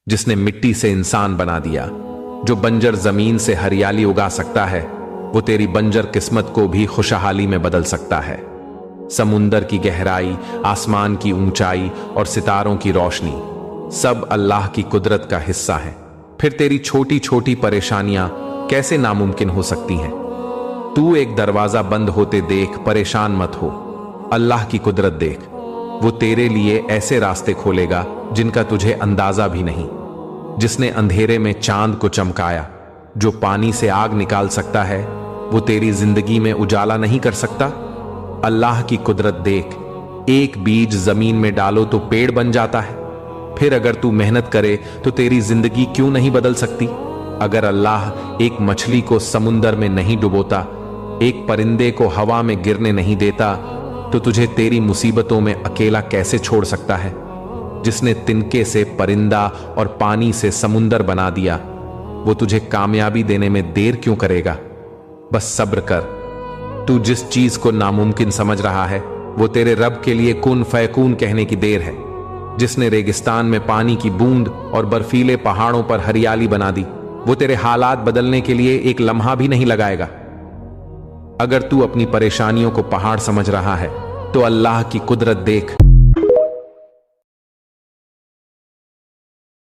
जिसने मिट्टी से इंसान बना दिया, जो बंजर जमीन से हरियाली उगा सकता है, वो तेरी बंजर किस्मत को भी खुशहाली में बदल सकता है। समुंदर की गहराई, आसमान की ऊंचाई और सितारों की रोशनी सब अल्लाह की कुदरत का हिस्सा है। फिर तेरी छोटी छोटी परेशानियां कैसे नामुमकिन हो सकती हैं? तू एक दरवाजा बंद होते देख परेशान मत हो, अल्लाह की कुदरत देख। वो तेरे लिए ऐसे रास्ते खोलेगा जिनका तुझे अंदाजा भी नहीं। जिसने अंधेरे में चांद को चमकाया, जो पानी से आग निकाल सकता है, वो तेरी जिंदगी में उजाला नहीं कर सकता? अल्लाह की कुदरत देख। एक बीज जमीन में डालो तो पेड़ बन जाता है। फिर अगर तू मेहनत करे तो तेरी जिंदगी क्यों नहीं बदल सकती? अगर अल्लाह एक मछली को समुंदर में नहीं डुबोता, एक परिंदे को हवा में गिरने नहीं देता, तो तुझे तेरी मुसीबतों में अकेला कैसे छोड़ सकता है? जिसने तिनके से परिंदा और पानी से समुंदर बना दिया, वो तुझे कामयाबी देने में देर क्यों करेगा? बस सब्र कर। तू जिस चीज को नामुमकिन समझ रहा है, वो तेरे रब के लिए कुन फयकून कहने की देर है। जिसने रेगिस्तान में पानी की बूंद और बर्फीले पहाड़ों पर हरियाली बना दी, वो तेरे हालात बदलने के लिए एक लम्हा भी नहीं लगाएगा। अगर तू अपनी परेशानियों को पहाड़ समझ रहा है, तो अल्लाह की कुदरत देख।